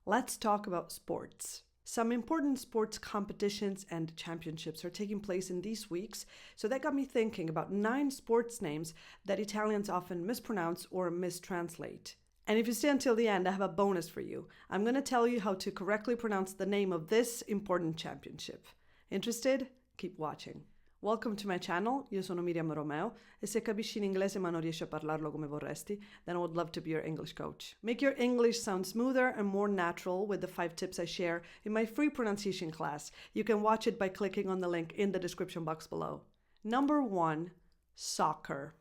Let's talk about sports. Some important sports competitions and championships are taking place in these weeks, so that got me thinking about 9 sports names that Italians often mispronounce or mistranslate. And if you stay until the end, I have a bonus for you. I'm going to tell you how to correctly pronounce the name of this important championship. Interested? Keep watching. Welcome to my channel, io sono Miriam Romeo, e se capisci in inglese ma non riesci a parlarlo come vorresti, then I would love to be your English coach. Make your English sound smoother and more natural with the 5 tips I share in my free pronunciation class. You can watch it by clicking on the link in the description box below. Number 1, soccer.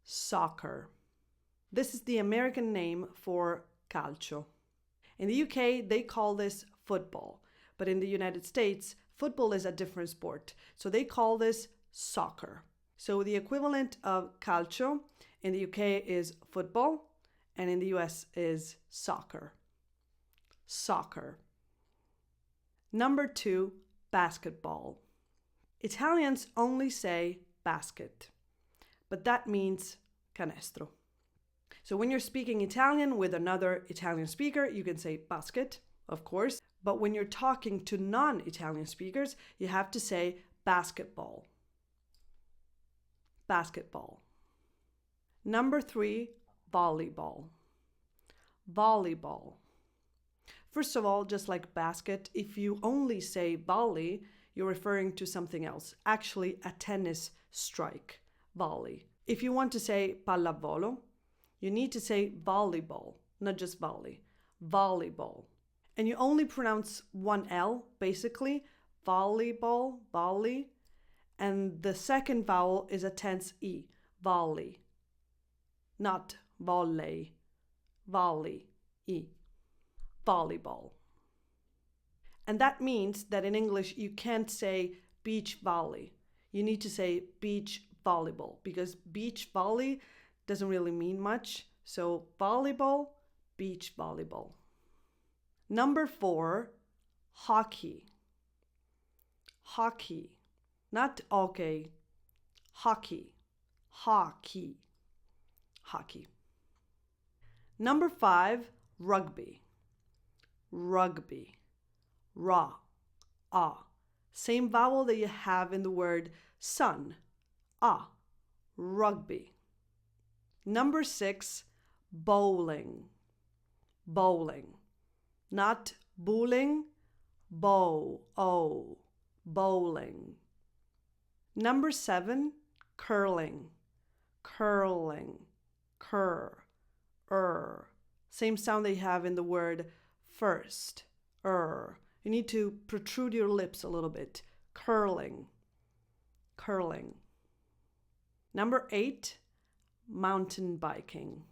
Soccer. This is the American name for calcio. In the UK, they call this football, but in the United States, football is a different sport, so they call this soccer. So the equivalent of calcio in the UK is football, and in the US is soccer. Soccer. Number 2, basketball. Italians only say basket, but that means canestro. So when you're speaking Italian with another Italian speaker, you can say basket, of course. But when you're talking to non-Italian speakers, you have to say basketball. Basketball. Number 3, volleyball. Volleyball. First of all, just like basket, if you only say volley, you're referring to something else. Actually, a tennis strike. Volley. If you want to say pallavolo, you need to say volleyball, not just volley. Volleyball. And you only pronounce one L, basically, volleyball, volley, and the second vowel is a tense E, volley, not volley, volley, E, volleyball. And that means that in English you can't say beach volley. You need to say beach volleyball because beach volley doesn't really mean much. So volleyball, beach volleyball. Number 4, hockey. Hockey. Not okay. Hockey. Hockey. Hockey. Number 5, rugby. Rugby. Ra. Ah. Same vowel that you have in the word sun. Ah. Rugby. Number 6, bowling. Bowling. Not bowling, bowling. Number 7, curling. Curling. Same sound they have in the word first. You need to protrude your lips a little bit. Curling. Curling. Number 8, mountain biking.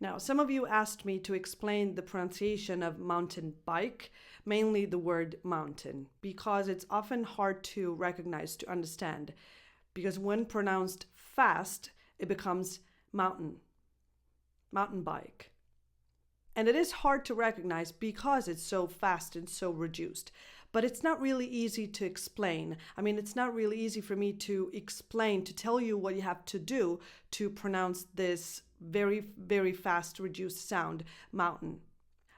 Now, some of you asked me to explain the pronunciation of mountain bike, mainly the word mountain, because it's often hard to recognize, to understand, because when pronounced fast, it becomes mountain bike. And it is hard to recognize because it's so fast and so reduced. But it's not really easy to explain. I mean, it's not really easy for me to explain, to tell you what you have to do to pronounce this very, very fast reduced sound, mountain.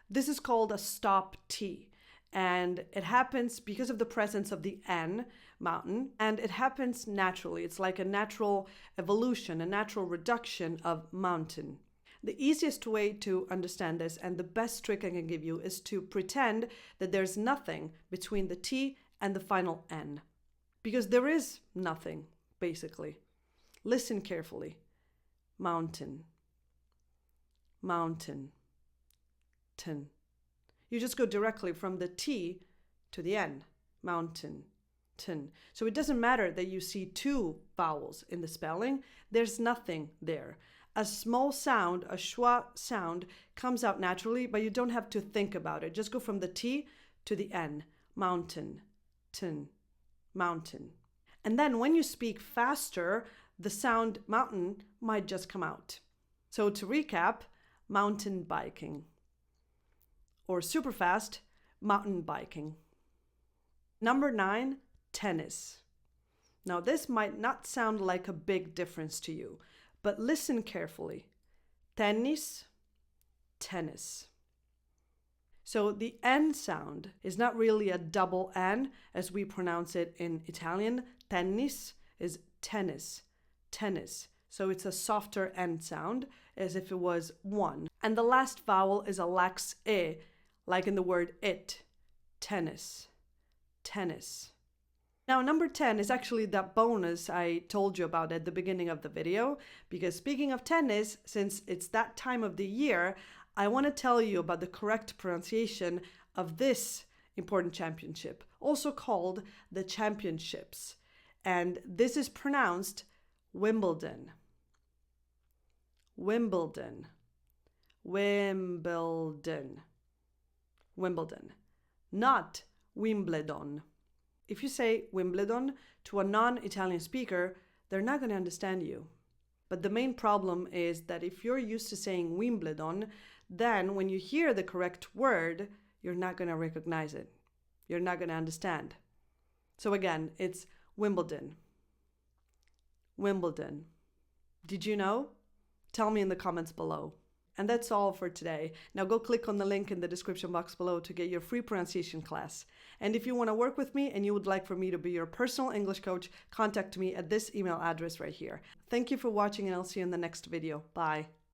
This is called a stop T. And it happens because of the presence of the N, mountain, and it happens naturally. It's like a natural evolution, a natural reduction of mountain. The easiest way to understand this and the best trick I can give you is to pretend that there's nothing between the T and the final N. Because there is nothing, basically. Listen carefully. Mountain. Mountain. Tin. You just go directly from the T to the N. Mountain. Tin. So it doesn't matter that you see 2 vowels in the spelling. There's nothing there. A small sound, a schwa sound, comes out naturally, but you don't have to think about it. Just go from the T to the N. Mountain. Tin. Mountain. And then when you speak faster, the sound mountain might just come out. So to recap, mountain biking. Or super fast, mountain biking. Number 9, tennis. Now this might not sound like a big difference to you, but listen carefully. Tennis, tennis. So the N sound is not really a double N as we pronounce it in Italian. Tennis is tennis, tennis. So it's a softer N sound as if it was one. And the last vowel is a lax E, like in the word it, tennis, tennis. Now, number 10 is actually that bonus I told you about at the beginning of the video, because speaking of tennis, since it's that time of the year, I want to tell you about the correct pronunciation of this important championship, also called the championships. And this is pronounced Wimbledon. Wimbledon. Wimbledon. Wimbledon. Not Wimbledon. If you say Wimbledon to a non-Italian speaker, they're not going to understand you. But the main problem is that if you're used to saying Wimbledon, then when you hear the correct word, you're not going to recognize it. You're not going to understand. So again, it's Wimbledon. Wimbledon. Did you know? Tell me in the comments below. And that's all for today. Now go click on the link in the description box below to get your free pronunciation class. And if you want to work with me and you would like for me to be your personal English coach, contact me at this email address right here. Thank you for watching and I'll see you in the next video. Bye.